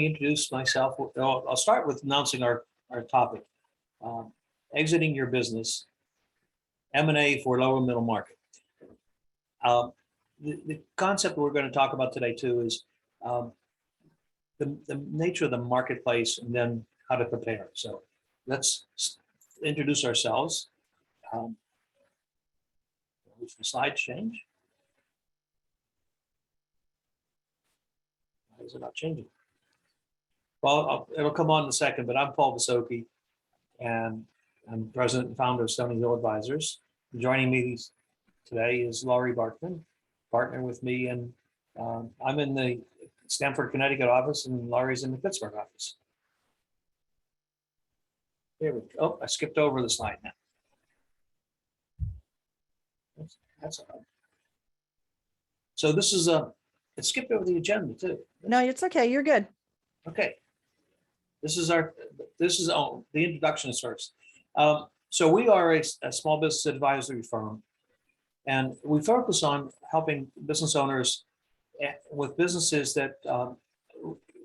Introduce myself. I'll start with announcing our topic, exiting your business, M&A for lower middle market. The concept we're going to talk about today too is the nature of the marketplace and then how to prepare. So let's introduce ourselves. If the slides change. Why is it not changing? Well, it'll come on in a second, but I'm Paul Visokey, and I'm president and founder of Stony Hill Advisors. Joining me today is Laurie Barkman, partner with me, and I'm in the Stamford, Connecticut office, and Laurie's in the Pittsburgh office. Here we go. Oh, I skipped over the slide now. That's all right. So this is it skipped over the agenda too. No, it's okay. You're good. Okay. This is the introduction is first. So we are a small business advisory firm, and we focus on helping business owners with businesses that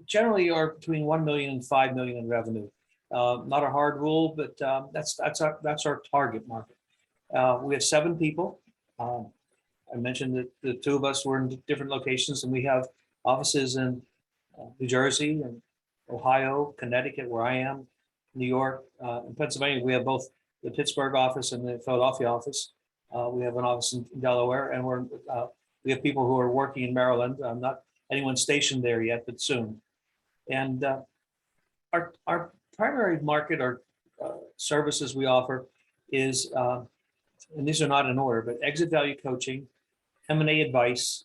generally are between 1 million and 5 million in revenue. Not a hard rule, but that's our target market. We have 7 people. I mentioned that the 2 of us were in different locations, and we have offices in New Jersey and Ohio, Connecticut, where I am, New York, and Pennsylvania. We have both the Pittsburgh office and the Philadelphia office. We have an office in Delaware, and we have people who are working in Maryland. Not anyone stationed there yet, but soon. And our primary market or services we offer is, and these are not in order, but exit value coaching, M&A advice,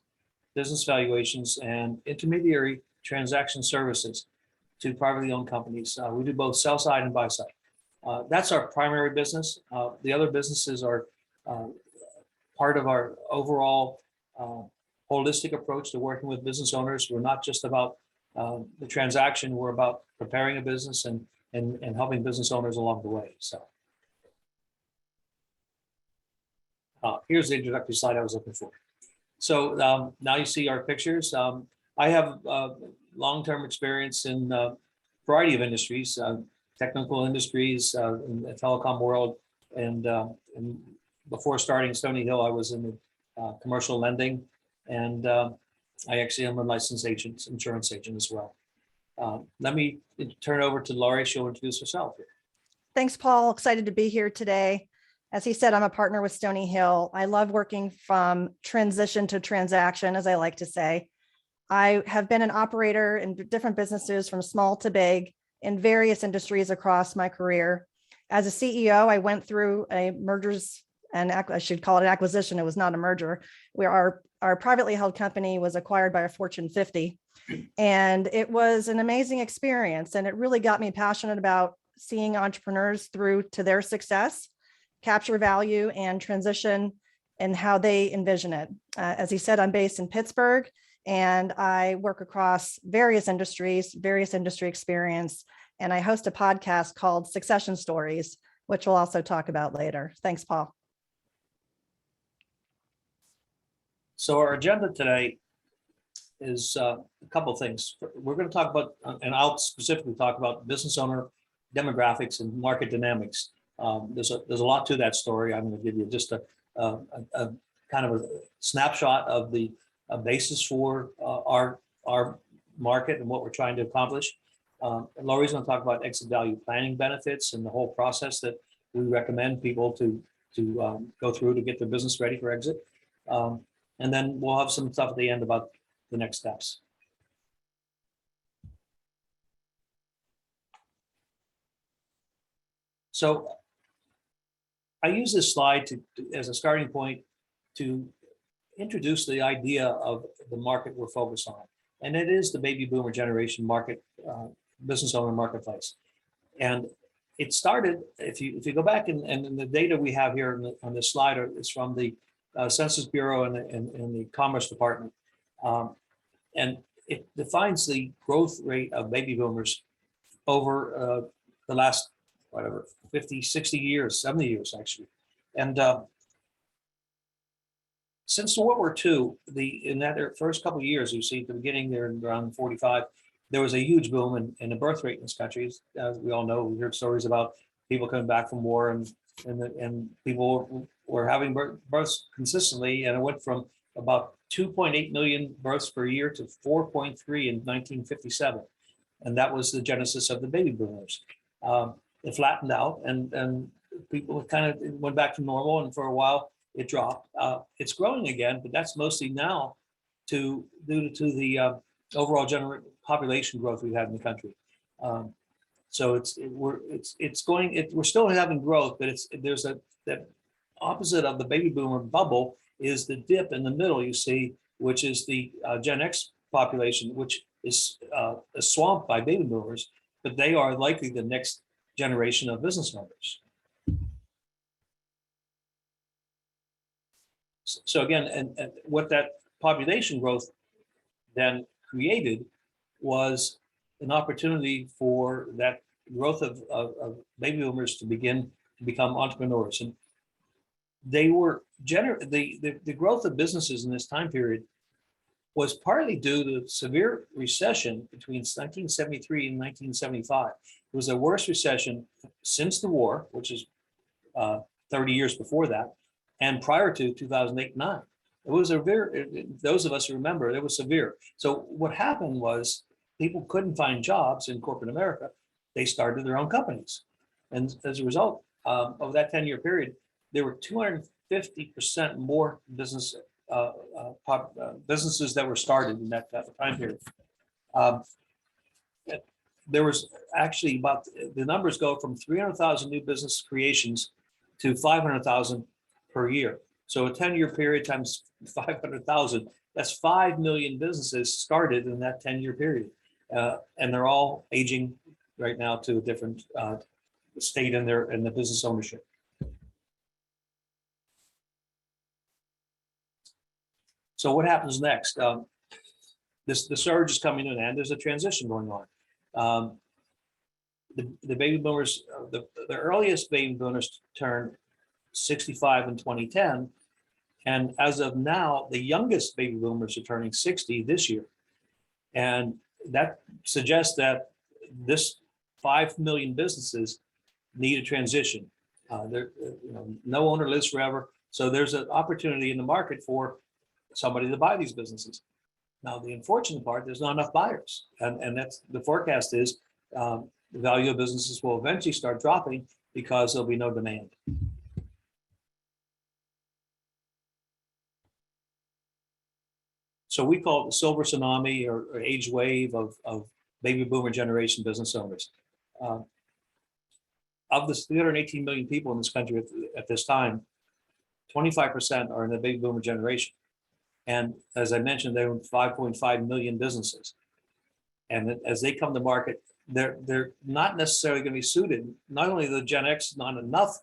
business valuations, and intermediary transaction services to privately owned companies. We do both sell side and buy side. That's our primary business. The other businesses are part of our overall holistic approach to working with business owners. We're not just about the transaction, we're about preparing a business and helping business owners along the way. So here's the introductory slide I was looking for. So now you see our pictures. I have long-term experience in a variety of industries, technical industries, in the telecom world, and before starting Stony Hill, I was in the commercial lending, and I actually am a licensed agent, insurance agent as well. Let me turn over to Laurie. She'll introduce herself here. Thanks, Paul. Excited to be here today. As he said, I'm a partner with Stony Hill. I love working from transition to transaction, as I like to say. I have been an operator in different businesses from small to big in various industries across my career. As a CEO, I went through a mergers and I should call it an acquisition. It was not a merger. Where our privately held company was acquired by a Fortune 50. And it was an amazing experience. And it really got me passionate about seeing entrepreneurs through to their success, capture value, and transition and how they envision it. As he said, I'm based in Pittsburgh, and I work across various industries, various industry experience, and I host a podcast called Succession Stories, which we'll also talk about later. Thanks, Paul. So our agenda today is a couple of things. We're going to talk about, and I'll specifically talk about business owner demographics and market dynamics. There's a lot to that story. I'm going to give you just a kind of a snapshot of the basis for our market and what we're trying to accomplish. Laurie's going to talk about exit value planning benefits and the whole process that we recommend people to go through to get their business ready for exit. And then we'll have some stuff at the end about the next steps. So I use this slide as a starting point to introduce the idea of the market we're focused on. And it is the baby boomer generation market, business owner marketplace. And it started, if you go back and the data we have here on this slide is from the Census Bureau and the Commerce Department. And it defines the growth rate of baby boomers over the last, 50, 60 years, 70 years actually. And since World War II, in that first couple of years, you see at the beginning, they're around 45, there was a huge boom in the birth rate in this country. As we all know, we heard stories about people coming back from war and people were having births consistently, and it went from about 2.8 million births per year to 4.3 in 1957. And that was the genesis of the baby boomers. It flattened out and people kind of went back to normal, and for a while it dropped. It's growing again, but that's mostly now due to the overall population growth we've had in the country. So we're still having growth, but there's that opposite of the baby boomer bubble is the dip in the middle you see, which is the Gen X population, which is swamped by baby boomers, but they are likely the next generation of business owners. So again, and what that population growth then created was an opportunity for that growth of baby boomers to begin to become entrepreneurs. And they were the growth of businesses in this time period was partly due to severe recession between 1973 and 1975. It was the worst recession since the war, which is 30 years before that, and prior to 2008-9. It was those of us who remember, it was severe. So what happened was people couldn't find jobs in corporate America. They started their own companies. And as a result of that 10-year period, there were 250% more businesses that were started in that time period. There was actually the numbers go from 300,000 new business creations to 500,000 per year. So a 10-year period times 500,000, that's 5 million businesses started in that 10-year period. And they're all aging right now to a different state in the business ownership. So what happens next? The surge is coming to an end. There's a transition going on. The baby boomers, the earliest baby boomers turned 65 in 2010. And as of now, the youngest baby boomers are turning 60 this year. And that suggests that this 5 million businesses need a transition. No owner lives forever. So there's an opportunity in the market for somebody to buy these businesses. Now, the unfortunate part, there's not enough buyers. And that's the forecast is the value of businesses will eventually start dropping because there'll be no demand. So we call it the silver tsunami or age wave of baby boomer generation business owners. Of the 318 million people in this country at this time, 25% are in the baby boomer generation. And as I mentioned, there were 5.5 million businesses. And as they come to market, they're not necessarily going to be suited. Not only the Gen X, not enough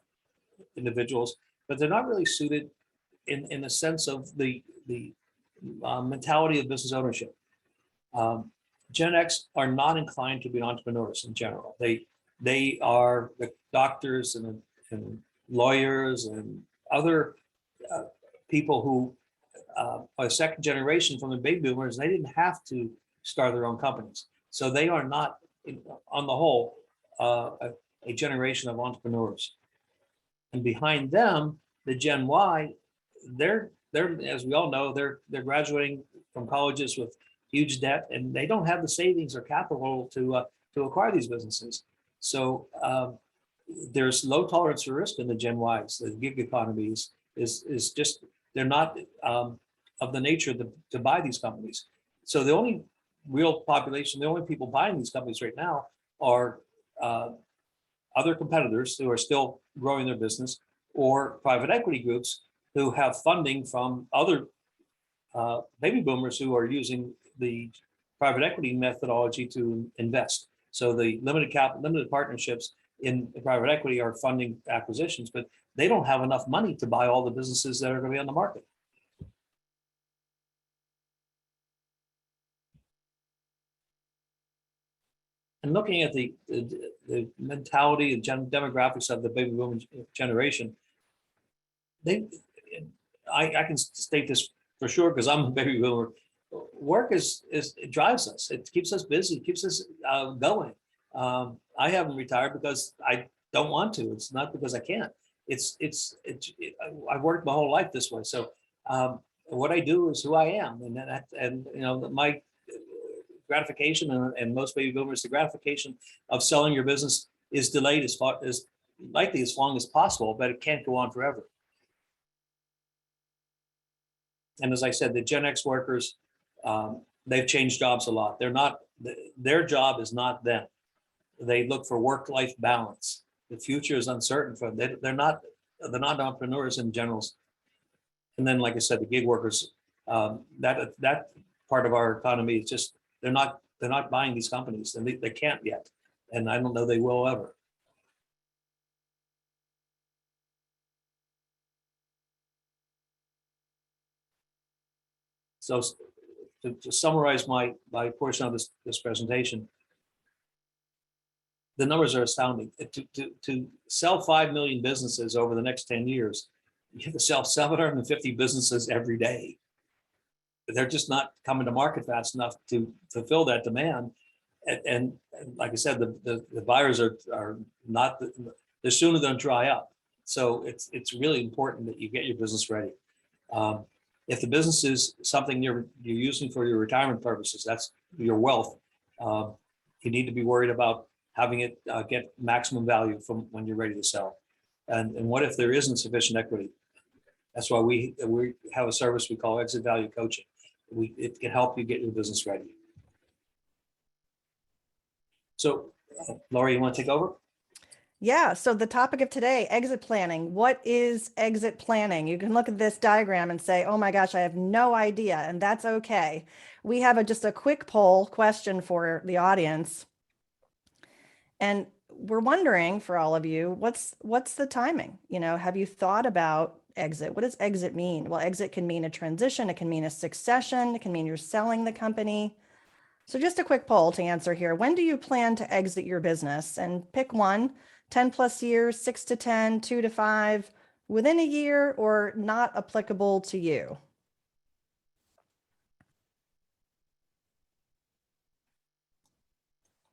individuals, but they're not really suited in the sense of the mentality of business ownership. Gen X are not inclined to be entrepreneurs in general. They are the doctors and lawyers and other people who are second generation from the baby boomers. They didn't have to start their own companies. So they are not, on the whole, a generation of entrepreneurs. And behind them, the Gen Y, they're as we all know, they're graduating from colleges with huge debt, and they don't have the savings or capital to acquire these businesses. So there's low tolerance for risk in the Gen Ys. The gig economies is just, they're not of the nature to buy these companies. So the only real population, the only people buying these companies right now are other competitors who are still growing their business, or private equity groups who have funding from other baby boomers who are using the private equity methodology to invest. So the limited partnerships in private equity are funding acquisitions, but they don't have enough money to buy all the businesses that are going to be on the market. And looking at the mentality and demographics of the baby boomer generation, I can state this for sure because I'm a baby boomer. work it drives us. It keeps us busy, keeps us going. I haven't retired because I don't want to. It's not because I can't. I've worked my whole life this way. So what I do is who I am, and you know, my gratification and most baby boomers, the gratification of selling your business is delayed as likely as long as possible, but it can't go on forever. And as I said, the Gen X workers, they've changed jobs a lot. Their job is not them. They look for work-life balance. The future is uncertain for them. They're not entrepreneurs in general. And then, like I said, the gig workers, that part of our economy is just, they're not buying these companies, and they can't yet. And I don't know they will ever. So to summarize my portion of this presentation, the numbers are astounding. To sell 5 million businesses over the next 10 years, you have to sell 750 businesses every day. They're just not coming to market fast enough to fulfill that demand. And like I said, the buyers are not, they're sooner than dry up. So it's really important that you get your business ready. If the business is something you're using for your retirement purposes, that's your wealth, you need to be worried about having it get maximum value from when you're ready to sell. And what if there isn't sufficient equity? That's why we have a service we call exit value coaching. It can help you get your business ready. So, Laurie, you want to take over? Yeah, so the topic of today, exit planning. What is exit planning? You can look at this diagram and say, oh my gosh, I have no idea, and that's okay. We have just a quick poll question for the audience. And we're wondering for all of you, what's the timing? You know, have you thought about exit? What does exit mean? Well, exit can mean a transition, it can mean a succession, it can mean you're selling the company. So just a quick poll to answer here. When do you plan to exit your business? And pick one, 10 plus years, 6 to 10, 2 to 5, within a year, or not applicable to you.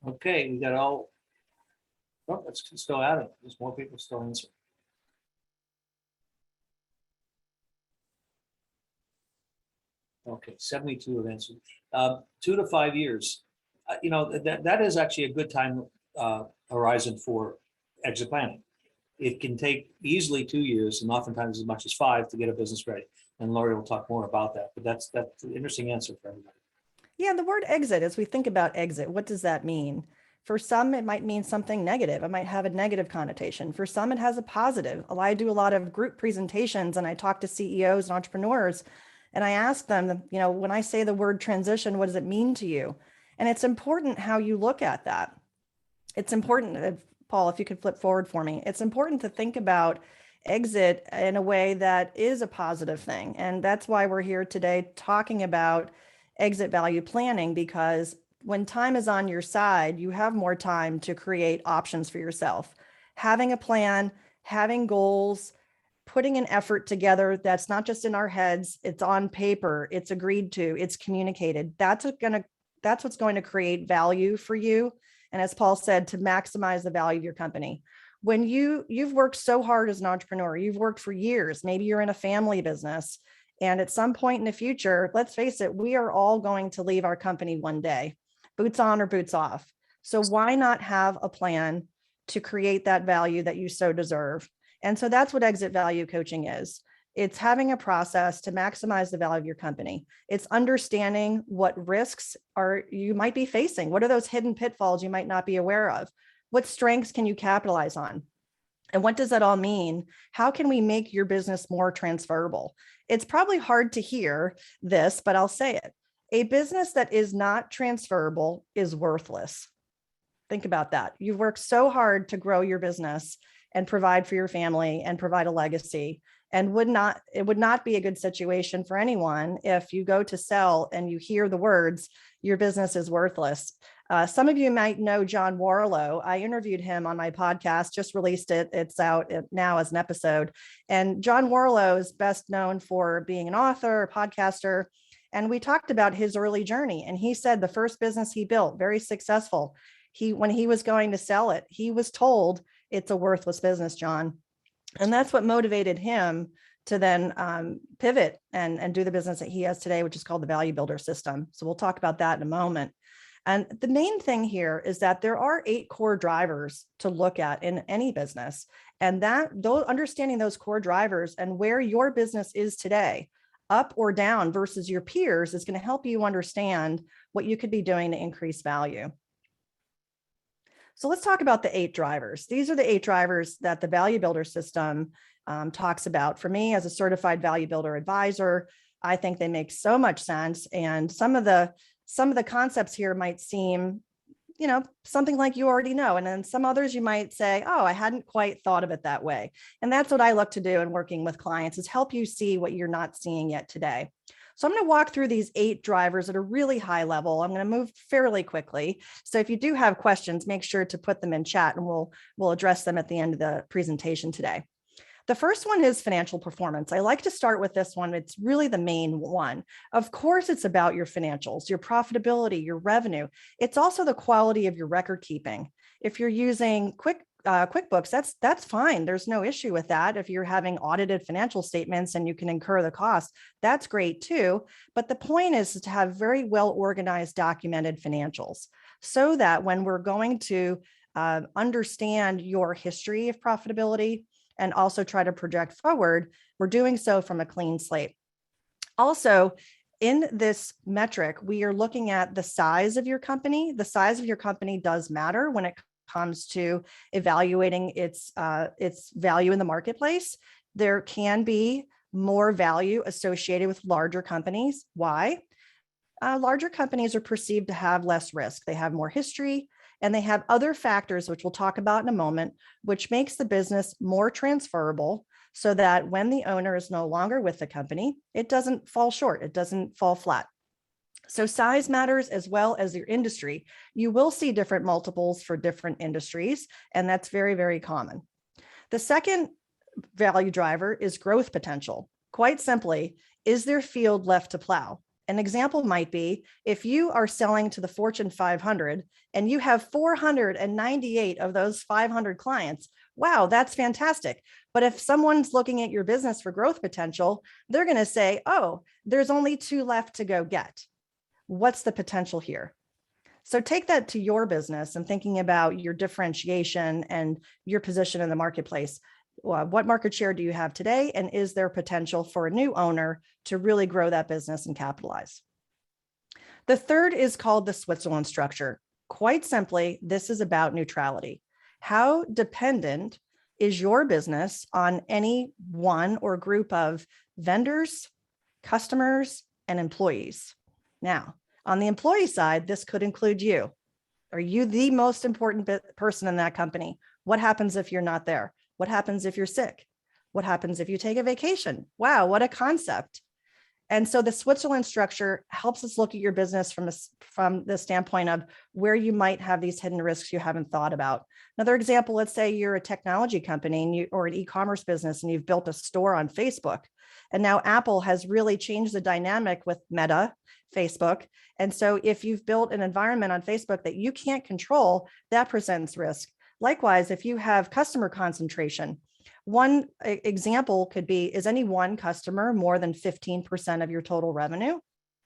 Okay, we got all, oh, it's still adding. There's more people still answering. Okay, 72 have answered. 2 to 5 years. You know, that is actually a good time horizon for exit planning. It can take easily 2 years and oftentimes as much as 5 to get a business ready. And Laurie will talk more about that, but that's an interesting answer for everybody. Yeah, the word exit, as we think about exit, what does that mean? For some, it might mean something negative. It might have a negative connotation. For some, it has a positive. I do a lot of group presentations and I talk to CEOs and entrepreneurs, and I ask them, you know, when I say the word transition, what does it mean to you? And it's important how you look at that. It's important, Paul, if you could flip forward for me, it's important to think about exit in a way that is a positive thing. And that's why we're here today talking about exit value planning, because when time is on your side, you have more time to create options for yourself. Having a plan, having goals, putting an effort together that's not just in our heads, it's on paper, it's agreed to, it's communicated. That's what's going to create value for you. And as Paul said, to maximize the value of your company. When you've worked so hard as an entrepreneur, you've worked for years, maybe you're in a family business, and at some point in the future, let's face it, we are all going to leave our company one day, boots on or boots off. So why not have a plan to create that value that you so deserve? And so that's what exit value coaching is. It's having a process to maximize the value of your company. It's understanding what risks you might be facing. What are those hidden pitfalls you might not be aware of? What strengths can you capitalize on? And what does that all mean? How can we make your business more transferable? It's probably hard to hear this, but I'll say it. A business that is not transferable is worthless. Think about that. You've worked so hard to grow your business and provide for your family and provide a legacy. And it would not be a good situation for anyone if you go to sell and you hear the words, your business is worthless. Some of you might know John Warlow. I interviewed him on my podcast, just released it. It's out now as an episode. And John Warlow is best known for being an author, a podcaster, And we talked about his early journey. And he said the first business he built, very successful. When he was going to sell it, he was told it's a worthless business, John. And that's what motivated him to then pivot and do the business that he has today, which is called the Value Builder System. So we'll talk about that in a moment. And the main thing here is that there are 8 core drivers to look at in any business. And understanding those core drivers and where your business is today, up or down versus your peers, is going to help you understand what you could be doing to increase value. So let's talk about the 8 drivers. These are the 8 drivers that the Value Builder System talks about. For me, as a certified Value Builder advisor, I think they make so much sense. And some of the concepts here might seem, something like you already know. And then some others you might say, oh, I hadn't quite thought of it that way. And that's what I look to do in working with clients, is help you see what you're not seeing yet today. So I'm going to walk through these 8 drivers at a really high level. I'm going to move fairly quickly. So if you do have questions, make sure to put them in chat and we'll address them at the end of the presentation today. The first one is financial performance. I like to start with this one. It's really the main one. Of course, it's about your financials, your profitability, your revenue. It's also the quality of your record keeping. If you're using QuickBooks, that's fine. There's no issue with that. If you're having audited financial statements and you can incur the cost, that's great too. But the point is to have very well organized, documented financials, so that when we're going to understand your history of profitability and also try to project forward, we're doing so from a clean slate. Also, in this metric, we are looking at the size of your company. The size of your company does matter when it comes to evaluating its value in the marketplace. There can be more value associated with larger companies. Why? Larger companies are perceived to have less risk. They have more history, and they have other factors, which we'll talk about in a moment, which makes the business more transferable, so that when the owner is no longer with the company, it doesn't fall short, it doesn't fall flat. So size matters, as well as your industry. You will see different multiples for different industries, and that's very, very common. The second value driver is growth potential. Quite simply, is there field left to plow? An example might be, if you are selling to the Fortune 500 and you have 498 of those 500 clients, wow, that's fantastic. But if someone's looking at your business for growth potential, they're going to say, oh, there's only 2 left to go get. What's the potential here? So take that to your business and thinking about your differentiation and your position in the marketplace. What market share do you have today? And is there potential for a new owner to really grow that business and capitalize? The third is called the Switzerland structure. Quite simply, this is about neutrality. How dependent is your business on any one or group of vendors, customers, and employees? Now, on the employee side, this could include you. Are you the most important person in that company? What happens if you're not there? What happens if you're sick? What happens if you take a vacation? Wow, what a concept. And so the Switzerland structure helps us look at your business from the standpoint of where you might have these hidden risks you haven't thought about. Another example, let's say you're a technology company or an e-commerce business and you've built a store on Facebook. And now Apple has really changed the dynamic with Meta, Facebook. And so if you've built an environment on Facebook that you can't control, that presents risk. Likewise, if you have customer concentration, one example could be, is any one customer more than 15% of your total revenue?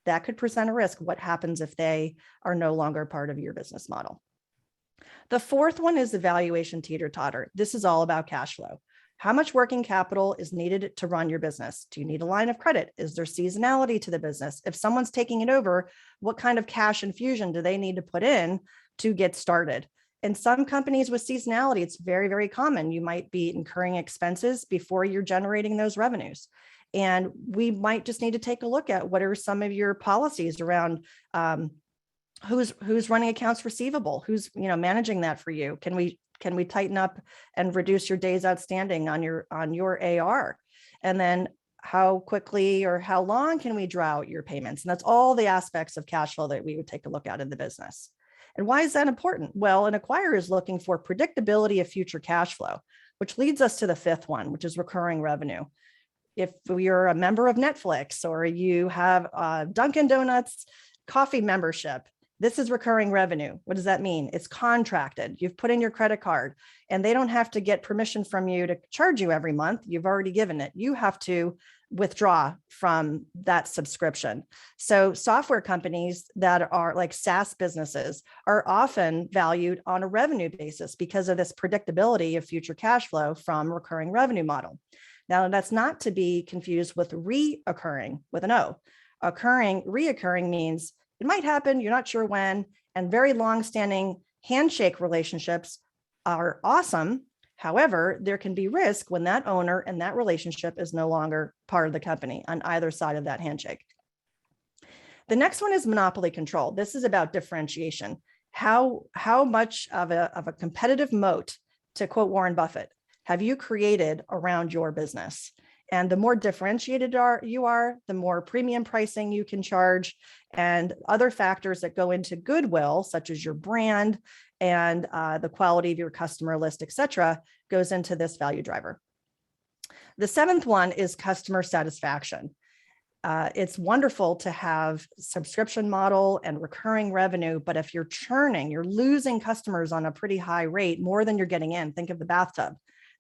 That could present a risk. What happens if they are no longer part of your business model? The fourth one is the valuation teeter-totter. This is all about cash flow. How much working capital is needed to run your business? Do you need a line of credit? Is there seasonality to the business? If someone's taking it over, what kind of cash infusion do they need to put in to get started? In some companies with seasonality, it's very, very common. You might be incurring expenses before you're generating those revenues. And we might just need to take a look at what are some of your policies around who's running accounts receivable, who's managing that for you. Can we tighten up and reduce your days outstanding on your AR? And then how quickly or how long can we draw out your payments? And that's all the aspects of cash flow that we would take a look at in the business. And why is that important? Well, an acquirer is looking for predictability of future cash flow, which leads us to the fifth one, which is recurring revenue. If you're a member of Netflix or you have a Dunkin' Donuts coffee membership, this is recurring revenue. What does that mean? It's contracted. You've put in your credit card and they don't have to get permission from you to charge you every month. You've already given it. You have to withdraw from that subscription. So software companies that are like SaaS businesses are often valued on a revenue basis because of this predictability of future cash flow from recurring revenue model. Now, that's not to be confused with reoccurring with an O. Reoccurring means it might happen, you're not sure when, and very long-standing handshake relationships are awesome. However, there can be risk when that owner and that relationship is no longer part of the company on either side of that handshake. The next one is monopoly control. This is about differentiation. How much of a competitive moat, to quote Warren Buffett, have you created around your business? And the more differentiated you are, the more premium pricing you can charge, and other factors that go into goodwill, such as your brand and the quality of your customer list, et cetera, goes into this value driver. The seventh one is customer satisfaction. It's wonderful to have subscription model and recurring revenue, but if you're churning, you're losing customers on a pretty high rate, more than you're getting in. Think of the bathtub,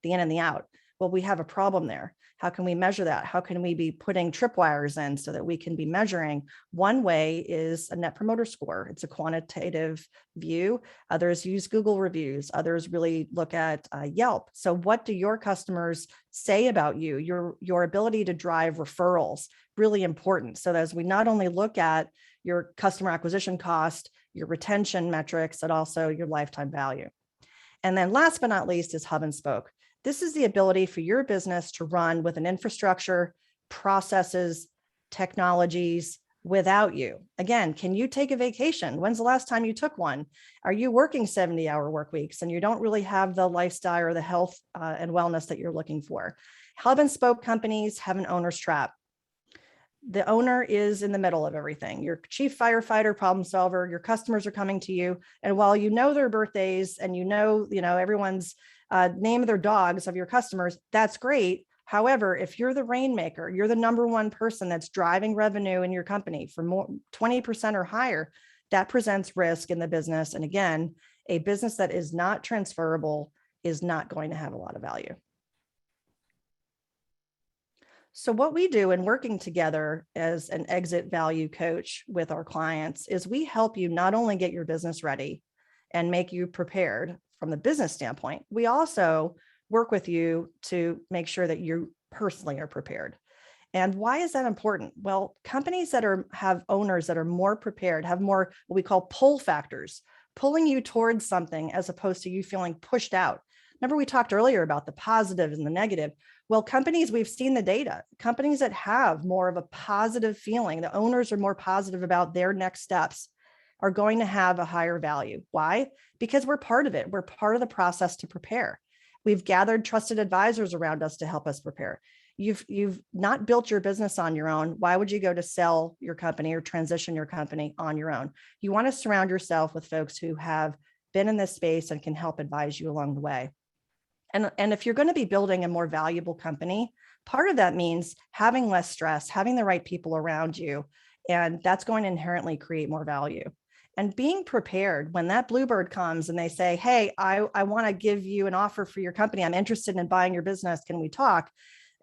the in and the out. Well, we have a problem there. How can we measure that? How can we be putting tripwires in so that we can be measuring? One way is a net promoter score. It's a quantitative view. Others use Google reviews. Others really look at Yelp. So what do your customers say about you? Your ability to drive referrals, really important. So that as we not only look at your customer acquisition cost, your retention metrics, but also your lifetime value. And then last but not least is hub and spoke. This is the ability for your business to run with an infrastructure, processes, technologies without you. Again, can you take a vacation? When's the last time you took one? Are you working 70-hour work weeks and you don't really have the lifestyle or the health and wellness that you're looking for? Hub and spoke companies have an owner's trap. The owner is in the middle of everything. Your chief firefighter, problem solver, your customers are coming to you. And while you know their birthdays and you know everyone's name of their dogs of your customers, that's great. However, if you're the rainmaker, you're the number one person that's driving revenue in your company for more 20% or higher, that presents risk in the business. And again, a business that is not transferable is not going to have a lot of value. So what we do in working together as an exit value coach with our clients is we help you not only get your business ready and make you prepared from the business standpoint, we also work with you to make sure that you personally are prepared. And why is that important? Well, companies that have owners that are more prepared, have more what we call pull factors, pulling you towards something as opposed to you feeling pushed out. Remember, we talked earlier about the positive and the negative. Well, companies, we've seen the data, companies that have more of a positive feeling, the owners are more positive about their next steps, are going to have a higher value. Why? Because we're part of it. We're part of the process to prepare. We've gathered trusted advisors around us to help us prepare. You've not built your business on your own. Why would you go to sell your company or transition your company on your own? You want to surround yourself with folks who have been in this space and can help advise you along the way. And if you're going to be building a more valuable company, part of that means having less stress, having the right people around you, and that's going to inherently create more value. And being prepared when that bluebird comes and they say, hey, I want to give you an offer for your company. I'm interested in buying your business. Can we talk?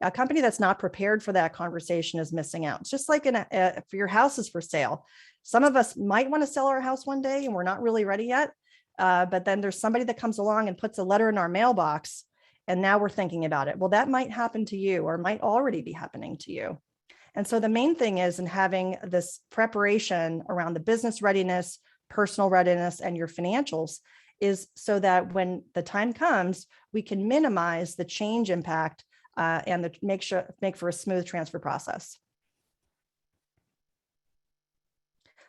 A company that's not prepared for that conversation is missing out. It's just like if your house is for sale. Some of us might want to sell our house one day and we're not really ready yet. But then there's somebody that comes along and puts a letter in our mailbox and now we're thinking about it. Well, that might happen to you or might already be happening to you. And so the main thing is in having this preparation around the business readiness, personal readiness, and your financials is so that when the time comes, we can minimize the change impact and make for a smooth transfer process.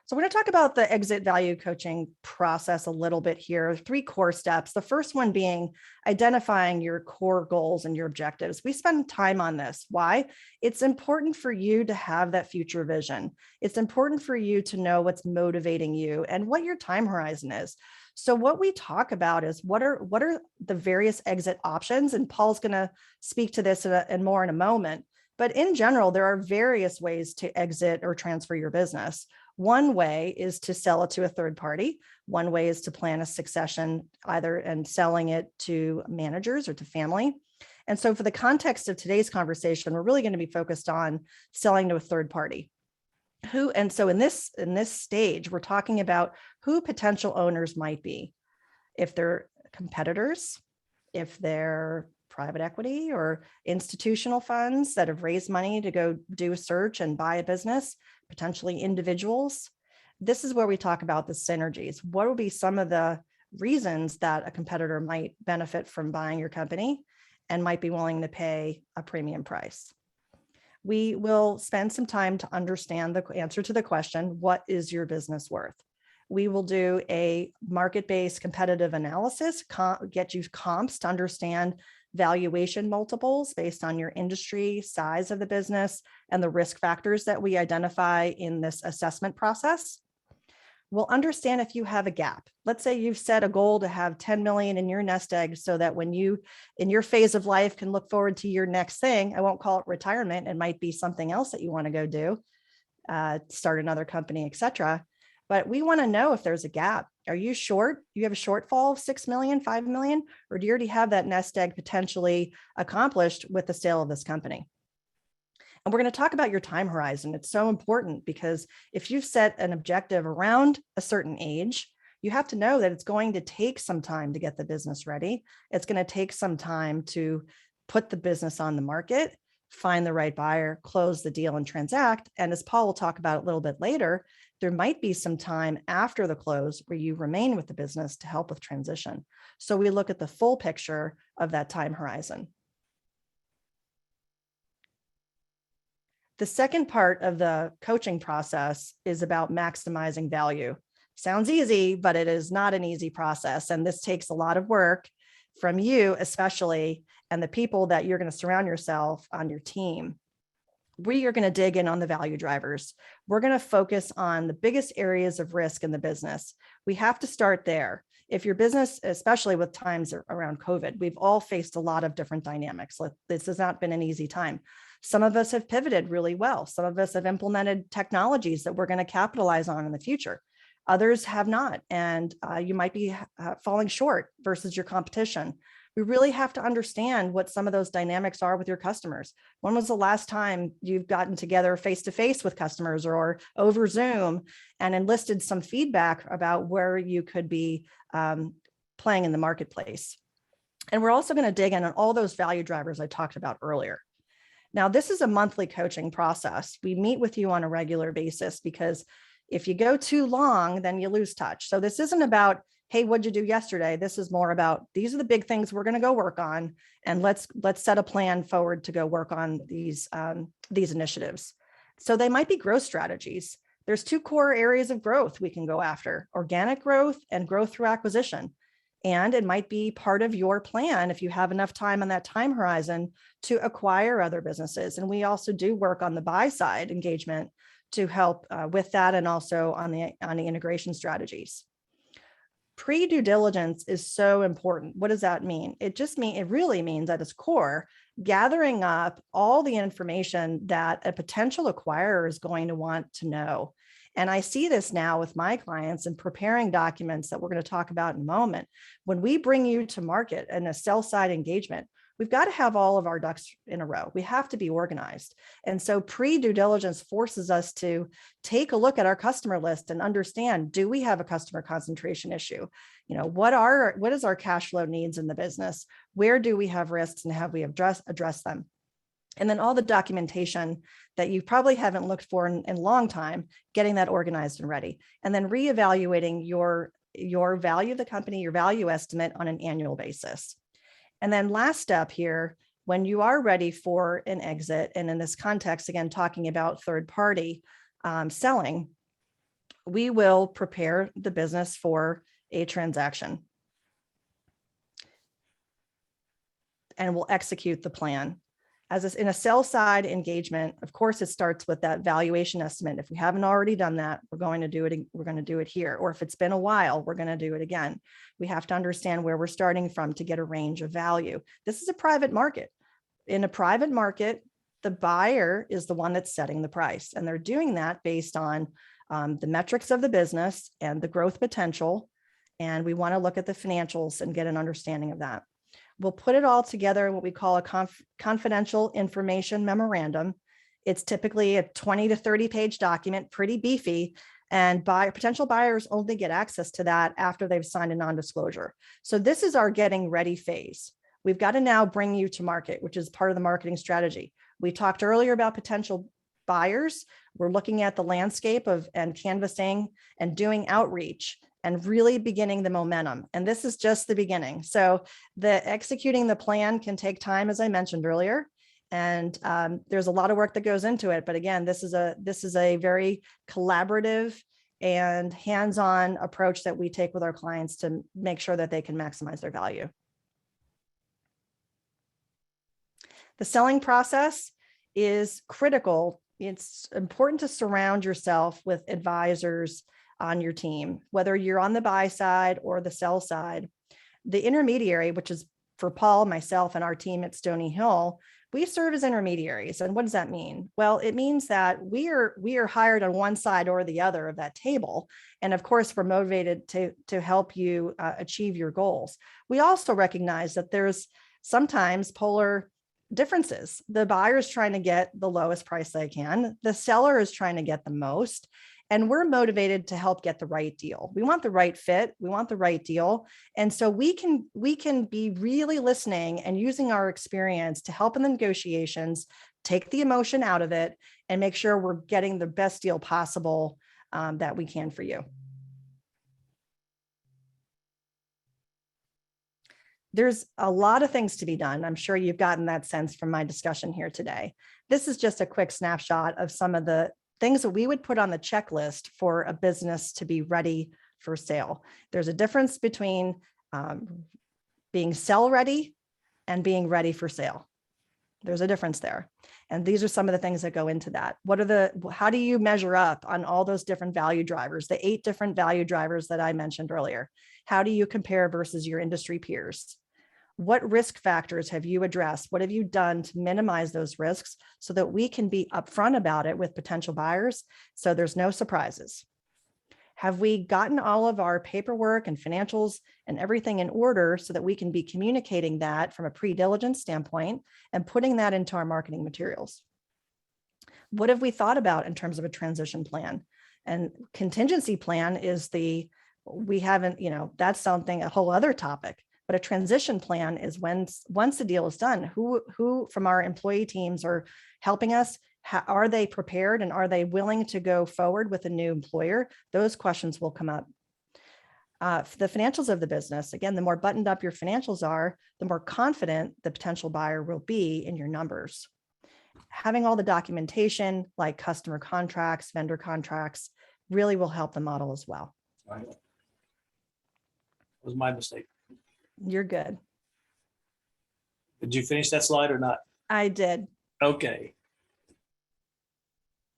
So we're going to talk about the exit value coaching process a little bit here. 3 core steps. The first one being identifying your core goals and your objectives. We spend time on this. Why? It's important for you to have that future vision. It's important for you to know what's motivating you and what your time horizon is. So what we talk about is what are the various exit options, and Paul's going to speak to this and more in a moment. But in general, there are various ways to exit or transfer your business. One way is to sell it to a third party. One way is to plan a succession, either and selling it to managers or to family. And so for the context of today's conversation, we're really going to be focused on selling to a third party. And so in this stage, we're talking about who potential owners might be. If they're competitors, if they're private equity or institutional funds that have raised money to go do a search and buy a business, potentially individuals. This is where we talk about the synergies. What will be some of the reasons that a competitor might benefit from buying your company and might be willing to pay a premium price? We will spend some time to understand the answer to the question, what is your business worth? We will do a market-based competitive analysis, get you comps to understand valuation multiples based on your industry, size of the business, and the risk factors that we identify in this assessment process. We'll understand if you have a gap. Let's say you've set a goal to have 10 million in your nest egg so that when you, in your phase of life, can look forward to your next thing. I won't call it retirement. It might be something else that you want to go do, start another company, etc. But we want to know if there's a gap. Are you short? You have a shortfall of 6 million, 5 million, or do you already have that nest egg potentially accomplished with the sale of this company? And we're going to talk about your time horizon. It's so important because if you've set an objective around a certain age, you have to know that it's going to take some time to get the business ready. It's going to take some time to put the business on the market, find the right buyer, close the deal and transact. And as Paul will talk about a little bit later, there might be some time after the close where you remain with the business to help with transition. So we look at the full picture of that time horizon. The second part of the coaching process is about maximizing value. Sounds easy, but it is not an easy process. And this takes a lot of work from you, especially, and the people that you're going to surround yourself on your team. We are going to dig in on the value drivers. We're going to focus on the biggest areas of risk in the business. We have to start there. If your business, especially with times around COVID, we've all faced a lot of different dynamics. This has not been an easy time. Some of us have pivoted really well. Some of us have implemented technologies that we're going to capitalize on in the future. Others have not, and you might be falling short versus your competition. We really have to understand what some of those dynamics are with your customers. When was the last time you've gotten together face-to-face with customers or over Zoom and enlisted some feedback about where you could be playing in the marketplace? And we're also going to dig in on all those value drivers I talked about earlier. Now, this is a monthly coaching process. We meet with you on a regular basis because if you go too long, then you lose touch. So this isn't about, hey, what'd you do yesterday? This is more about, these are the big things we're going to go work on, and let's set a plan forward to go work on these initiatives. So they might be growth strategies. There's two core areas of growth we can go after: organic growth and growth through acquisition. And it might be part of your plan, if you have enough time on that time horizon, to acquire other businesses. And we also do work on the buy side engagement to help with that, and also on the integration strategies. Pre-due diligence is so important. What does that mean? It really means at its core, gathering up all the information that a potential acquirer is going to want to know. And I see this now with my clients in preparing documents that we're going to talk about in a moment. When we bring you to market in a sell-side engagement, we've got to have all of our ducks in a row. We have to be organized. And so pre-due diligence forces us to take a look at our customer list and understand, do we have a customer concentration issue? You know, what is our cash flow needs in the business? Where do we have risks, and have we addressed them? And then all the documentation that you probably haven't looked for in a long time, getting that organized and ready. And then reevaluating your value of the company, your value estimate on an annual basis. And then last step here, when you are ready for an exit, and in this context, again, talking about third party selling, we will prepare the business for a transaction. And we'll execute the plan. In a sell side engagement, of course, it starts with that valuation estimate. If we haven't already done that, we're going to do it here. Or if it's been a while, we're going to do it again. We have to understand where we're starting from to get a range of value. This is a private market. In a private market, The buyer is the one that's setting the price, and they're doing that based on the metrics of the business and the growth potential. And we want to look at the financials and get an understanding of that. We'll put it all together in what we call a confidential information memorandum. It's typically a 20 to 30 page document, pretty beefy, and potential buyers only get access to that after they've signed a non-disclosure. So this is our getting ready phase. We've got to now bring you to market, which is part of the marketing strategy. We talked earlier about potential buyers. We're looking at the landscape and canvassing and doing outreach and really beginning the momentum. And this is just the beginning. So the executing the plan can take time, as I mentioned earlier. And there's a lot of work that goes into it. But again, this is a very collaborative and hands-on approach that we take with our clients to make sure that they can maximize their value. The selling process is critical. It's important to surround yourself with advisors on your team, whether you're on the buy side or the sell side. The intermediary, which is for Paul, myself, and our team at Stony Hill, we serve as intermediaries. And what does that mean? Well, it means that we are hired on one side or the other of that table. And of course, we're motivated to help you achieve your goals. We also recognize that there's sometimes polar differences. The buyer is trying to get the lowest price they can. The seller is trying to get the most. And we're motivated to help get the right deal. We want the right fit. We want the right deal. And so we can be really listening and using our experience to help in the negotiations, take the emotion out of it, and make sure we're getting the best deal possible that we can for you. There's a lot of things to be done. I'm sure you've gotten that sense from my discussion here today. This is just a quick snapshot of some of the things that we would put on the checklist for a business to be ready for sale. There's a difference between being sell ready and being ready for sale. There's a difference there. And these are some of the things that go into that. How do you measure up on all those different value drivers, the 8 different value drivers that I mentioned earlier? How do you compare versus your industry peers? What risk factors have you addressed? What have you done to minimize those risks so that we can be upfront about it with potential buyers so there's no surprises? Have we gotten all of our paperwork and financials and everything in order so that we can be communicating that from a pre-diligence standpoint and putting that into our marketing materials? What have we thought about in terms of a transition plan? And contingency plan is that's something, a whole other topic. But a transition plan is once the deal is done, who from our employee teams are helping us? Are they prepared and are they willing to go forward with a new employer? Those questions will come up. The financials of the business, again, the more buttoned up your financials are, the more confident the potential buyer will be in your numbers. Having all the documentation like customer contracts, vendor contracts, really will help the model as well. Right. That was my mistake. You're good. Did you finish that slide or not? I did. Okay.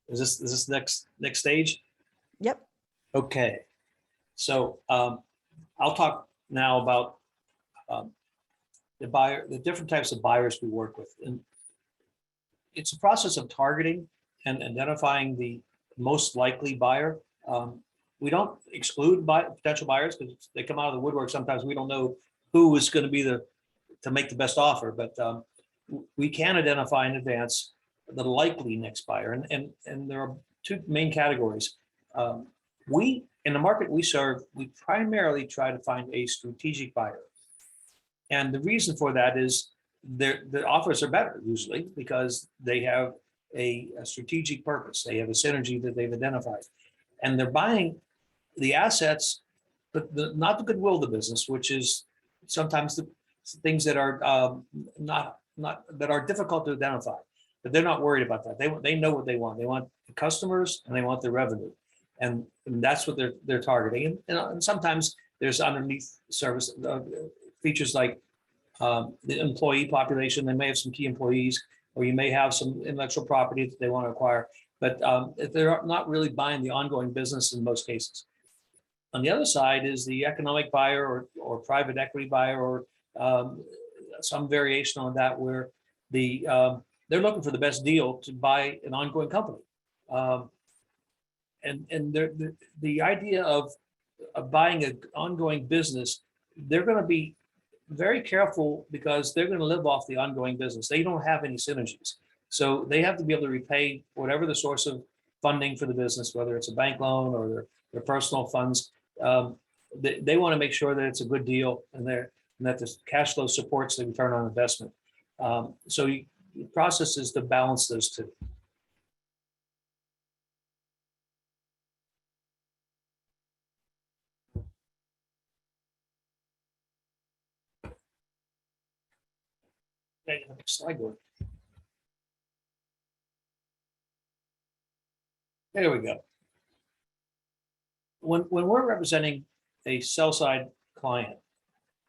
Is this next stage? Yep. Okay. So I'll talk now about the different types of buyers we work with. And it's a process of targeting and identifying the most likely buyer. We don't exclude potential buyers because they come out of the woodwork. Sometimes we don't know who is going to be to make the best offer, but we can identify in advance the likely next buyer. And there are 2 main categories. In the market we serve, we primarily try to find a strategic buyer. And the reason for that is the offers are better usually because they have a strategic purpose. They have a synergy that they've identified. And they're buying the assets, but not the goodwill of the business, which is sometimes the things that are that are difficult to identify, but they're not worried about that. They know what they want. They want the customers and they want the revenue, and that's what they're targeting. And sometimes there's underneath service features like the employee population. They may have some key employees, or you may have some intellectual property that they want to acquire, but they're not really buying the ongoing business in most cases. On the other side is the economic buyer or private equity buyer or some variation on that, where the they're looking for the best deal to buy an ongoing company. And the idea of buying an ongoing business, they're going to be very careful because they're going to live off the ongoing business. They don't have any synergies. So they have to be able to repay whatever the source of funding for the business, whether it's a bank loan or their personal funds. They want to make sure that it's a good deal and that the cash flow supports the return on investment. So the process is to balance those two. Okay, next slide, Gordon. There we go. When we're representing a sell side client,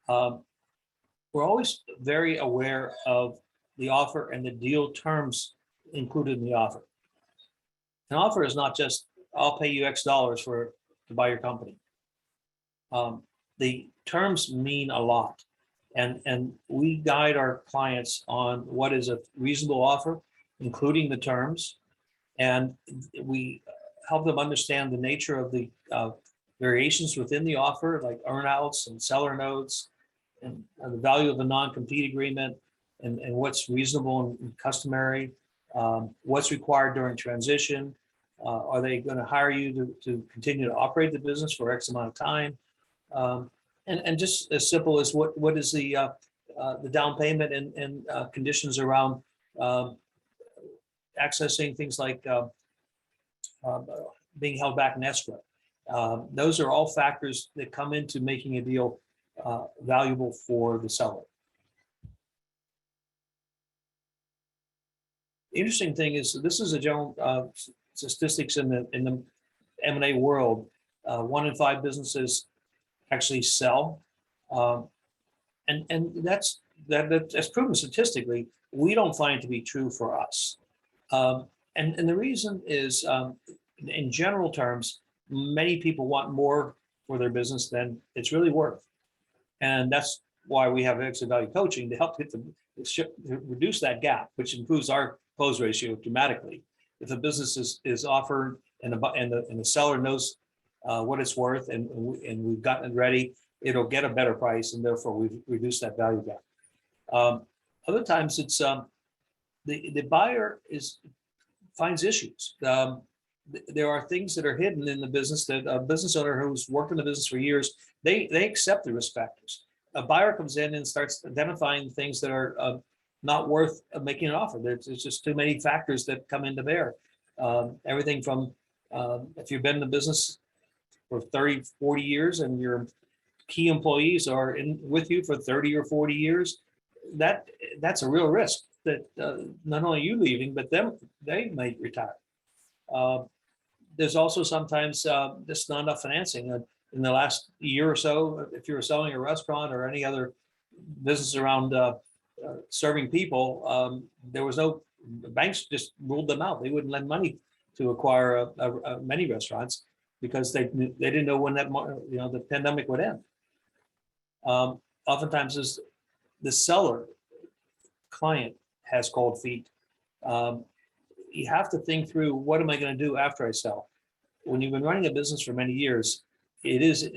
we're always very aware of the offer and the deal terms included in the offer. An offer is not just, I'll pay you X dollars to buy your company. The terms mean a lot. And we guide our clients on what is a reasonable offer, including the terms. And we help them understand the nature of the variations within the offer, like earnouts and seller notes, and the value of a non-compete agreement, and what's reasonable and customary, what's required during transition. Are they going to hire you to continue to operate the business for X amount of time? And just as simple as what is the down payment and conditions around accessing things like being held back in escrow. Those are all factors that come into making a deal valuable for the seller. The interesting thing is, this is a general statistics in the M&A world. 1 in 5 businesses actually sell, and that's proven statistically. We don't find it to be true for us, and the reason is, in general terms, many people want more for their business than it's really worth, and that's why we have exit value coaching to help reduce that gap, which improves our close ratio dramatically. If a business is offered and the seller knows what it's worth, and we've gotten it ready, it'll get a better price, and therefore we've reduced that value gap. Other times it's the buyer finds issues. There are things that are hidden in the business that a business owner who's worked in the business for years, they accept the risk factors. A buyer comes in and starts identifying things that are not worth making an offer. There's just too many factors that come into bear. Everything from if you've been in the business for 30, 40 years and your key employees are with you for 30 or 40 years, that's a real risk that not only you leaving, but they might retire. There's also sometimes just not enough financing. In the last year or so, if you're selling a restaurant or any other business around serving people, there was no, the banks just ruled them out. They wouldn't lend money to acquire many restaurants because they didn't know when the pandemic would end. Oftentimes the seller client has cold feet. You have to think through, what am I going to do after I sell? When you've been running a business for many years, it is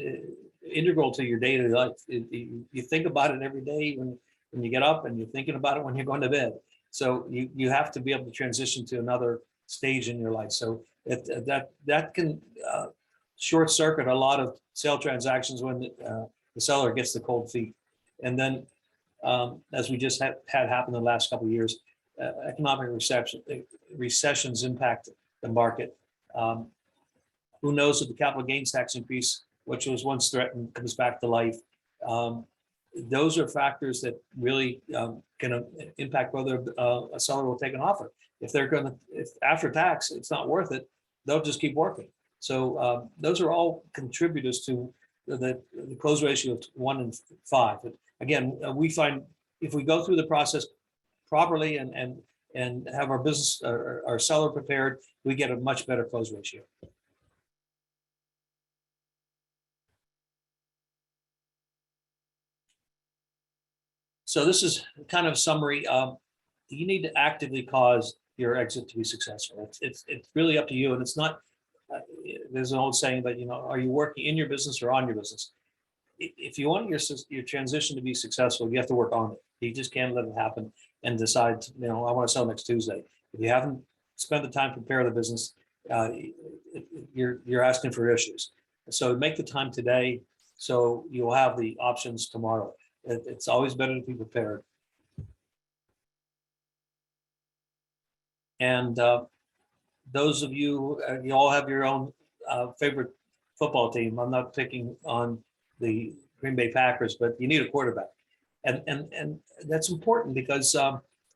integral to your daily life. You think about it every day when you get up, and you're thinking about it when you're going to bed. So you have to be able to transition to another stage in your life. So that can short circuit a lot of sale transactions when the seller gets the cold feet. And then as we just had happen in the last couple of years, economic recessions impact the market. Who knows if the capital gains tax increase, which was once threatened, comes back to life. Those are factors that really can impact whether a seller will take an offer. If after tax it's not worth it, they'll just keep working. So those are all contributors to the close ratio of 1 in 5. But again, we find if we go through the process properly and have our business, our seller prepared, we get a much better close ratio. So this is kind of summary. you need to actively cause your exit to be successful. It's really up to you. And it's not, there's an old saying, but are you working in your business or on your business? If you want your transition to be successful, you have to work on it. You just can't let it happen and decide, I want to sell next Tuesday. If you haven't spent the time to prepare the business, you're asking for issues. So make the time today, so you'll have the options tomorrow. It's always better to be prepared. And those of you, you all have your own favorite football team. I'm not picking on the Green Bay Packers, but you need a quarterback. And that's important because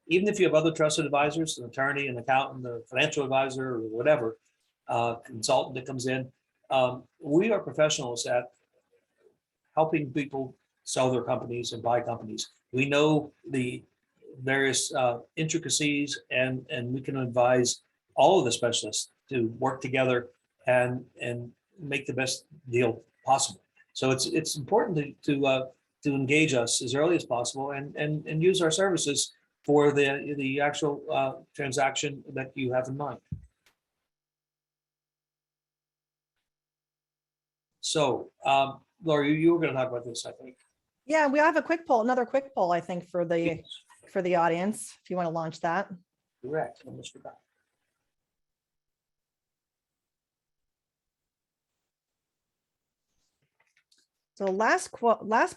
even if you have other trusted advisors, an attorney, an accountant, a financial advisor, or whatever, consultant that comes in, we are professionals at helping people sell their companies and buy companies. We know the various intricacies, and we can advise all of the specialists to work together and make the best deal possible. So it's important to engage us as early as possible and use our services for the actual transaction that you have in mind. So, Laurie, you were going to talk about this, I think. Yeah, we have a quick poll, another quick poll, I think, for the audience, if you want to launch that. Correct. I almost forgot. So last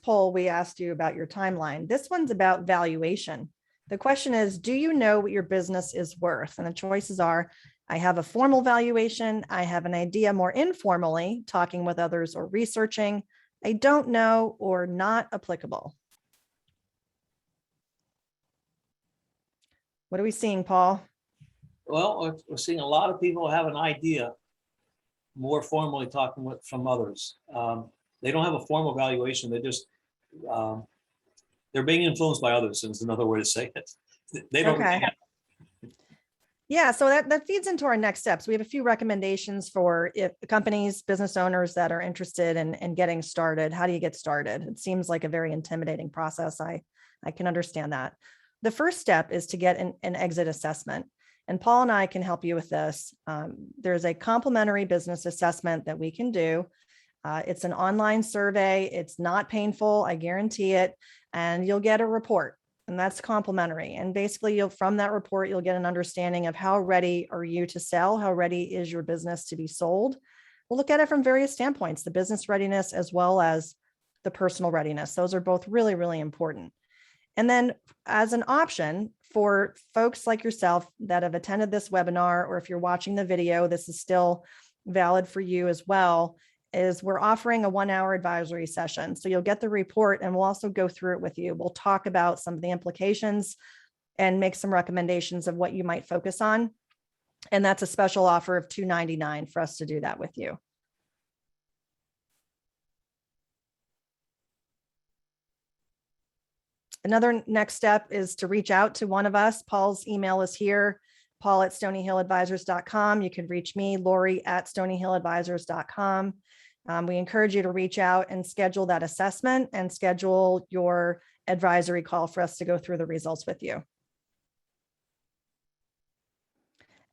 poll, we asked you about your timeline. This one's about valuation. The question is, do you know what your business is worth? And the choices are, I have a formal valuation, I have an idea more informally, talking with others or researching, I don't know, or not applicable. What are we seeing, Paul? Well, we're seeing a lot of people have an idea, more formally talking from others. They don't have a formal valuation. They just, they're being influenced by others, is another way to say it. They don't. Okay. Yeah, so that feeds into our next steps. We have a few recommendations for if companies, business owners that are interested in getting started. How do you get started? It seems like a very intimidating process. I can understand that. The first step is to get an exit assessment. And Paul and I can help you with this. There's a complimentary business assessment that we can do. It's an online survey. It's not painful, I guarantee it. And you'll get a report, and that's complimentary. And basically, from that report, you'll get an understanding of how ready are you to sell? How ready is your business to be sold? We'll look at it from various standpoints, the business readiness as well as the personal readiness. Those are both really, really important. And then as an option for folks like yourself that have attended this webinar, or if you're watching the video, this is still valid for you as well, is we're offering a 1-hour advisory session. So you'll get the report and we'll also go through it with you. We'll talk about some of the implications and make some recommendations of what you might focus on. And that's a special offer of $299 for us to do that with you. Another next step is to reach out to one of us. Paul's email is here, paul@stonyhilladvisors.com. You can reach me, Laurie @stonyhilladvisors.com. We encourage you to reach out and schedule that assessment and schedule your advisory call for us to go through the results with you.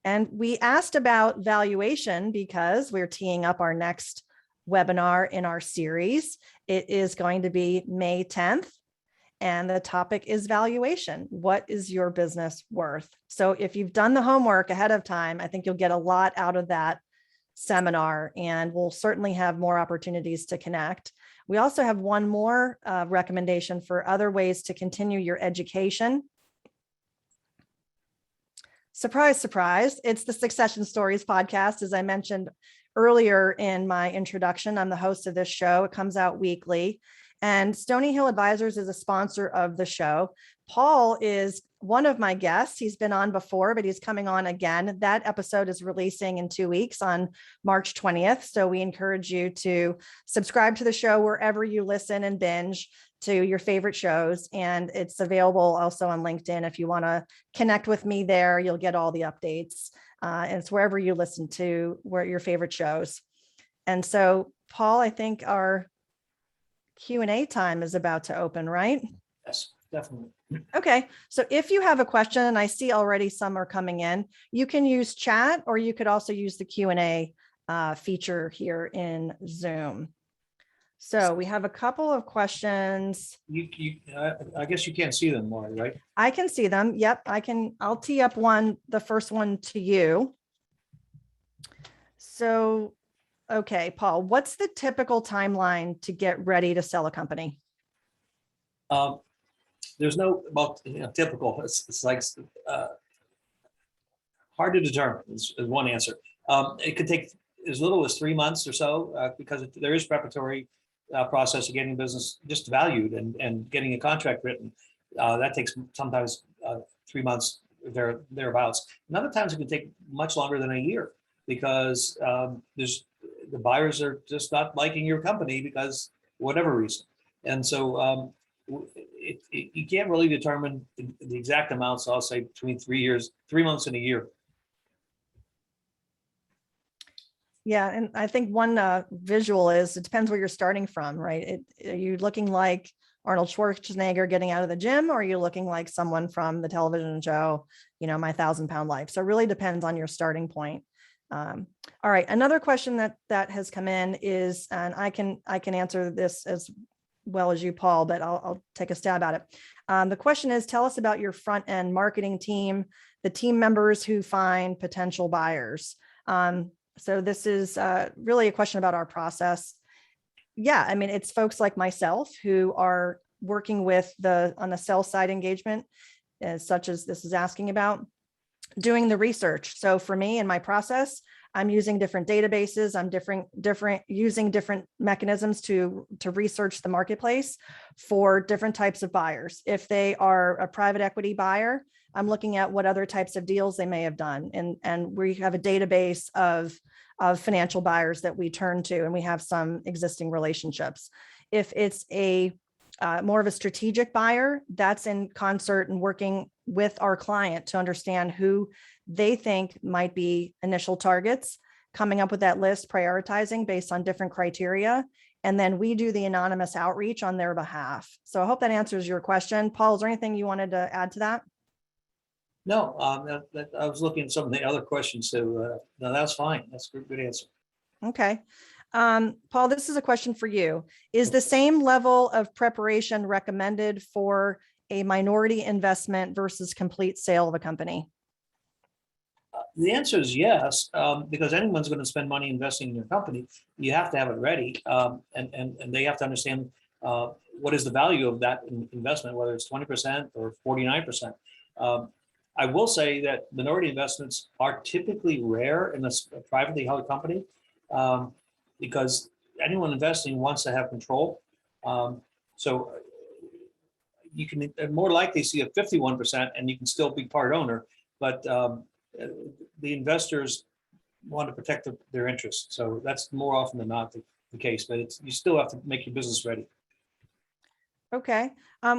And we asked about valuation because we're teeing up our next webinar in our series. It is going to be May 10th. And the topic is valuation. What is your business worth? So if you've done the homework ahead of time, I think you'll get a lot out of that seminar, and we'll certainly have more opportunities to connect. We also have one more recommendation for other ways to continue your education. Surprise, surprise. It's the Succession Stories podcast. As I mentioned earlier in my introduction, I'm the host of this show. It comes out weekly. And Stony Hill Advisors is a sponsor of the show. Paul is one of my guests. He's been on before, but he's coming on again. That episode is releasing in 2 weeks on March 20th. So we encourage you to subscribe to the show wherever you listen and binge to your favorite shows. And it's available also on LinkedIn. If you want to connect with me there, you'll get all the updates. And it's wherever you listen to your favorite shows. And so, Paul, I think our Q&A time is about to open, right? Yes. definitely. Okay, so if you have a question, and I see already some are coming in, you can use chat, or you could also use the Q&A feature here in Zoom. So we have a couple of questions. I guess you can't see them, Laurie, right? I can see them. Yep, I'll tee up the first one to you. So, okay, Paul, what's the typical timeline to get ready to sell a company? There's no, well, typical. It's like hard to determine is one answer. It could take as little as 3 months or so because there is preparatory process of getting business just valued and getting a contract written. That takes sometimes 3 months thereabouts. And other times it can take much longer than a year because the buyers are just not liking your company because whatever reason. And so you can't really determine the exact amounts. I'll say between 3 months and a year. Yeah, and I think one visual is it depends where you're starting from, right? Are you looking like Arnold Schwarzenegger getting out of the gym, or are you looking like someone from the television show, My 1,000-Pound Life? So it really depends on your starting point. All right, another question that has come in is, and I can answer this as well as you, Paul, but I'll take a stab at it. The question is, tell us about your front end marketing team, the team members who find potential buyers. So this is really a question about our process. Yeah, I mean, it's folks like myself who are working on the sell side engagement, such as this is asking about, doing the research. So for me in my process, I'm using different databases. I'm using different mechanisms to research the marketplace for different types of buyers. If they are a private equity buyer, I'm looking at what other types of deals they may have done. And we have a database of financial buyers that we turn to, and we have some existing relationships. If it's more of a strategic buyer, that's in concert and working with our client to understand who they think might be initial targets, coming up with that list, prioritizing based on different criteria. And then we do the anonymous outreach on their behalf. So I hope that answers your question. Paul, is there anything you wanted to add to that? No, I was looking at some of the other questions. So no, that's fine. That's a good answer. Okay. Paul, this is a question for you. Is the same level of preparation recommended for a minority investment versus complete sale of a company? The answer is yes, because anyone's going to spend money investing in your company. You have to have it ready, and they have to understand what is the value of that investment, whether it's 20% or 49%. I will say that minority investments are typically rare in a privately held company because anyone investing wants to have control. So you can more likely see a 51% and you can still be part owner, but the investors want to protect their interests. So that's more often than not the case, but you still have to make your business ready. Okay.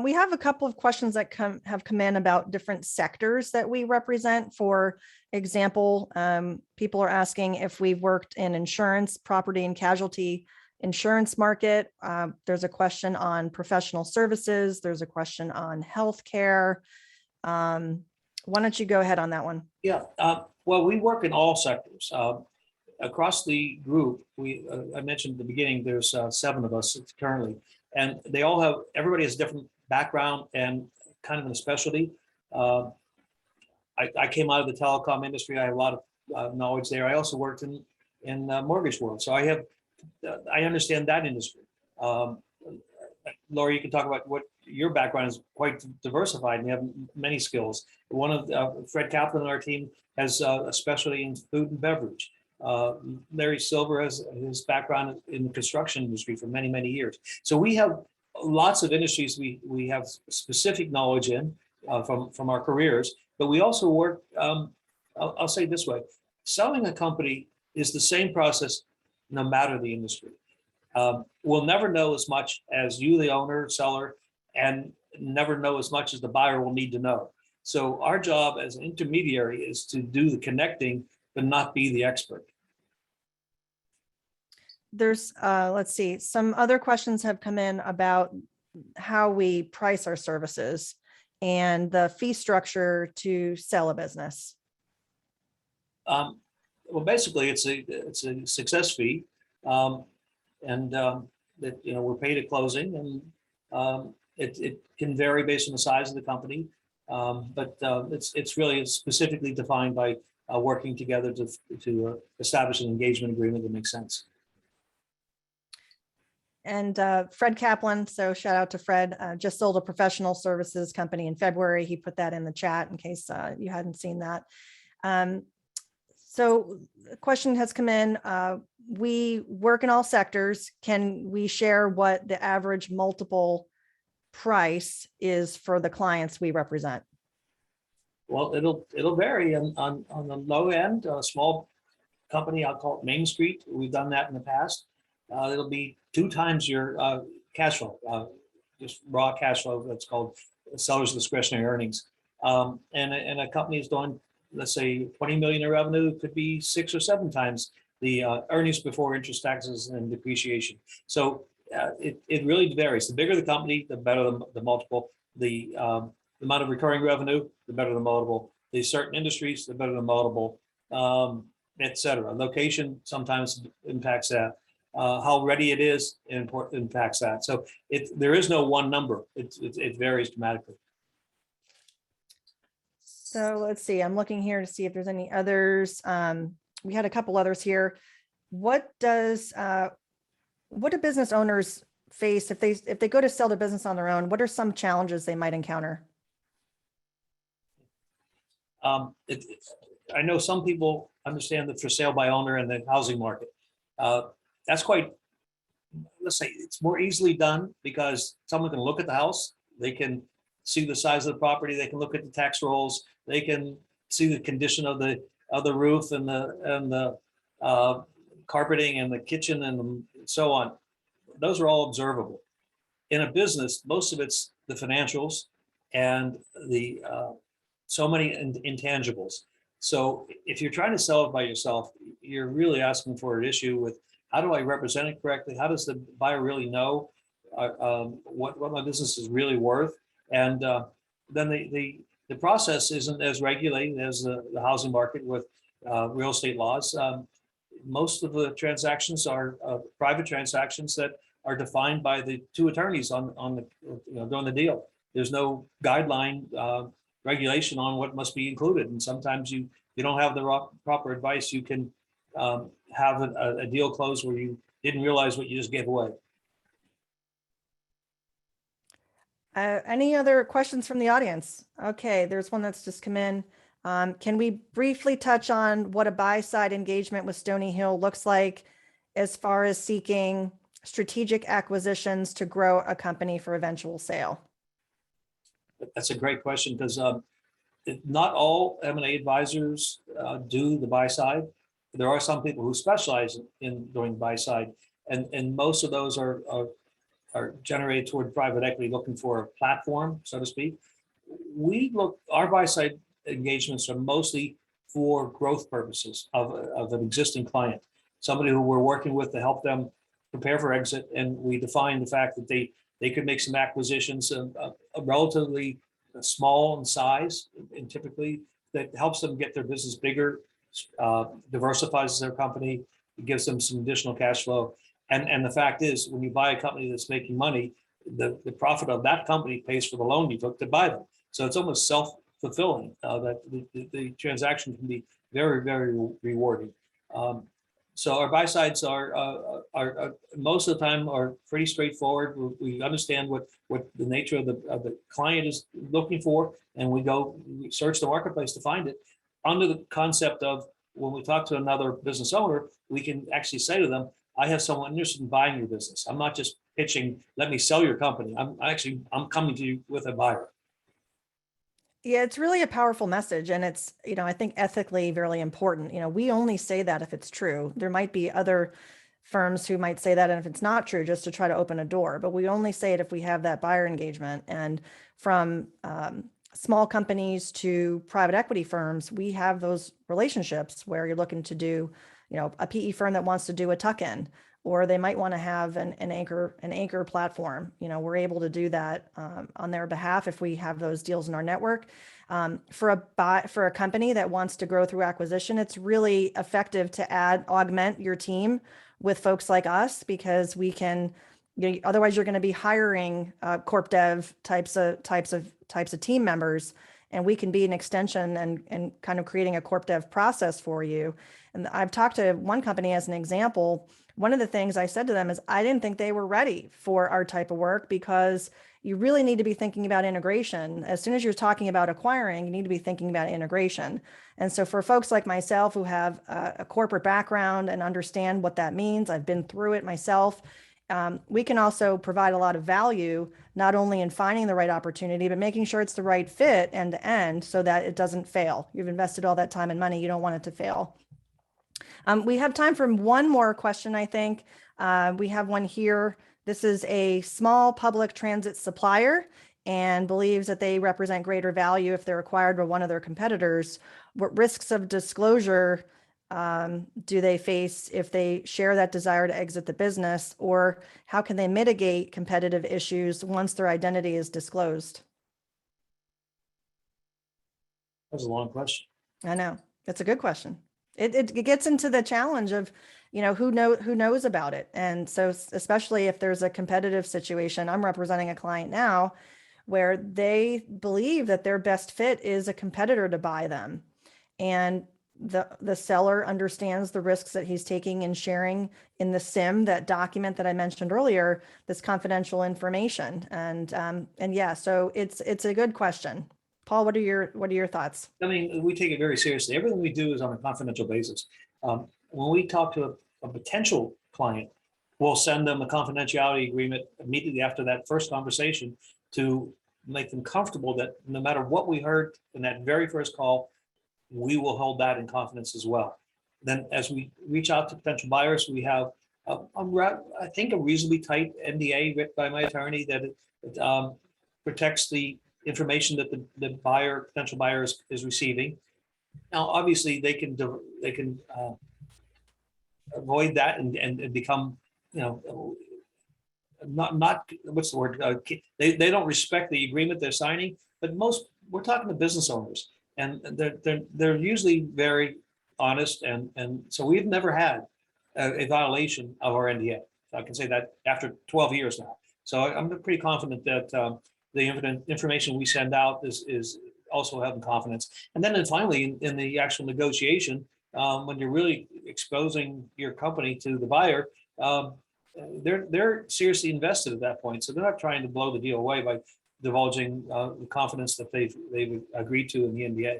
We have a couple of questions that have come in about different sectors that we represent. For example, people are asking if we've worked in insurance, property and casualty insurance market. There's a question on professional services. There's a question on healthcare. Why don't you go ahead on that one? Yeah. Well, we work in all sectors. Across the group, I mentioned at the beginning, there's 7 of us currently. And everybody has a different background and kind of a specialty. I came out of the telecom industry. I have a lot of knowledge there. I also worked in mortgage world. So I understand that industry. Laurie, you can talk about what your background is quite diversified and you have many skills. One of Fred Kaplan on our team has a specialty in food and beverage. Larry Silver has his background in the construction industry for many, many years. So we have lots of industries we have specific knowledge in from our careers, but we also work, I'll say it this way, selling a company is the same process no matter the industry. We'll never know as much as you, the owner, seller, and never know as much as the buyer will need to know. So our job as an intermediary is to do the connecting, but not be the expert. There's, let's see, some other questions have come in about how we price our services and the fee structure to sell a business? Well, basically, it's a success fee, and that we're paid at closing, and it can vary based on the size of the company, but it's really specifically defined by working together to establish an engagement agreement that makes sense. And Fred Kaplan, so shout out to Fred, just sold a professional services company in February. He put that in the chat in case you hadn't seen that. So the question has come in. We work in all sectors. Can we share what the average multiple price is for the clients we represent? Well, it'll vary on the low end. A small company, I'll call it Main Street. We've done that in the past. It'll be 2 times your cash flow, just raw cash flow. That's called seller's discretionary earnings. And a company is doing, let's say, 20 million in revenue, could be 6 or 7 times the earnings before interest, taxes, and depreciation. So it really varies. The bigger the company, the better the multiple. The amount of recurring revenue, the better the multiple. The certain industries, the better the multiple, et cetera. Location sometimes impacts that. How ready it is impacts that. So there is no one number. It varies dramatically. So let's see, I'm looking here to see if there's any others. We had a couple others here. What do business owners face if they go to sell their business on their own? What are some challenges they might encounter? I know some people understand the for sale by owner and the housing market. That's quite, let's say, it's more easily done because someone can look at the house, they can see the size of the property, they can look at the tax rolls, they can see the condition of the roof and the carpeting and the kitchen and so on. Those are all observable. In a business, most of it's the financials and the so many intangibles. So if you're trying to sell it by yourself, you're really asking for an issue with, how do I represent it correctly? How does the buyer really know what my business is really worth? And then the process isn't as regulated as the housing market with real estate laws. Most of the transactions are private transactions that are defined by the 2 attorneys on the doing the deal. There's no guideline regulation on what must be included, and sometimes you don't have the proper advice. You can have a deal closed where you didn't realize what you just gave away. Any other questions from the audience? Okay, there's one that's just come in. Can we briefly touch on what a buy-side engagement with Stony Hill looks like as far as seeking strategic acquisitions to grow a company for eventual sale? That's a great question, because not all M&A advisors do the buy side. There are some people who specialize in doing buy side, and most of those are generated toward private equity, looking for a platform, so to speak. Our buy side engagements are mostly for growth purposes of an existing client, somebody who we're working with to help them prepare for exit, and we define the fact that they could make some acquisitions, a relatively small in size, and typically that helps them get their business bigger, diversifies their company, gives them some additional cash flow. And the fact is, when you buy a company that's making money, the profit of that company pays for the loan you took to buy them. So it's almost self-fulfilling that the transaction can be very, very rewarding. So our buy sides are most of the time are pretty straightforward. We understand what the nature of the client is looking for, and we search the marketplace to find it, under the concept of, when we talk to another business owner, we can actually say to them, I have someone interested in buying your business. I'm not just pitching, let me sell your company. I'm coming to you with a buyer. Yeah, it's really a powerful message. And it's, I think ethically really important. We only say that if it's true. There might be other firms who might say that, and if it's not true, just to try to open a door, but we only say it if we have that buyer engagement. And from small companies to private equity firms, we have those relationships where you're looking to do, a PE firm that wants to do a tuck-in, or they might want to have an anchor platform. We're able to do that on their behalf if we have those deals in our network. For a company that wants to grow through acquisition, it's really effective to augment your team with folks like us, because we can, otherwise you're going to be hiring corp dev types of team members, and we can be an extension and kind of creating a corp dev process for you. And I've talked to one company as an example. One of the things I said to them is I didn't think they were ready for our type of work, because you really need to be thinking about integration. As soon as you're talking about acquiring, you need to be thinking about integration. And so for folks like myself who have a corporate background and understand what that means, I've been through it myself, we can also provide a lot of value, not only in finding the right opportunity, but making sure it's the right fit end to end so that it doesn't fail. You've invested all that time and money, you don't want it to fail. We have time for one more question, I think. We have one here. This is a small public transit supplier and believes that they represent greater value if they're acquired by one of their competitors. What risks of disclosure do they face if they share that desire to exit the business, or how can they mitigate competitive issues once their identity is disclosed? That's a long question. I know, it's a good question. It gets into the challenge of, who knows about it. And so especially if there's a competitive situation, I'm representing a client now where they believe that their best fit is a competitor to buy them. And the seller understands the risks that he's taking in sharing in the SIM, that document that I mentioned earlier, this confidential information. And yeah, so it's a good question. Paul, what are your thoughts? I mean, we take it very seriously. Everything we do is on a confidential basis. When we talk to a potential client, we'll send them a confidentiality agreement immediately after that first conversation to make them comfortable that no matter what we heard in that very first call, we will hold that in confidence as well. Then as we reach out to potential buyers, we have, I think, a reasonably tight NDA written by my attorney that it protects the information that the potential buyer is receiving. Now, obviously, they can avoid that and become, not what's the word? They don't respect the agreement they're signing. But we're talking to business owners, and they're usually very honest, and so we've never had a violation of our NDA. So I can say that after 12 years now. So I'm pretty confident that the information we send out is also held in confidence. And then finally, in the actual negotiation, when you're really exposing your company to the buyer, they're seriously invested at that point. So they're not trying to blow the deal away by divulging the confidence that they've agreed to in the NDA.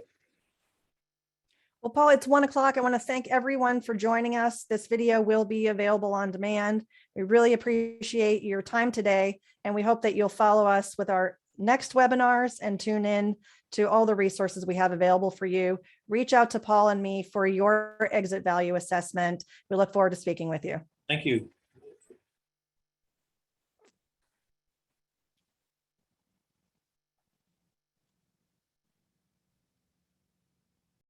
Well, Paul, it's 1 o'clock. I want to thank everyone for joining us. This video will be available on demand. We really appreciate your time today, and we hope that you'll follow us with our next webinars and tune in to all the resources we have available for you. Reach out to Paul and me for your exit value assessment. We look forward to speaking with you. Thank you.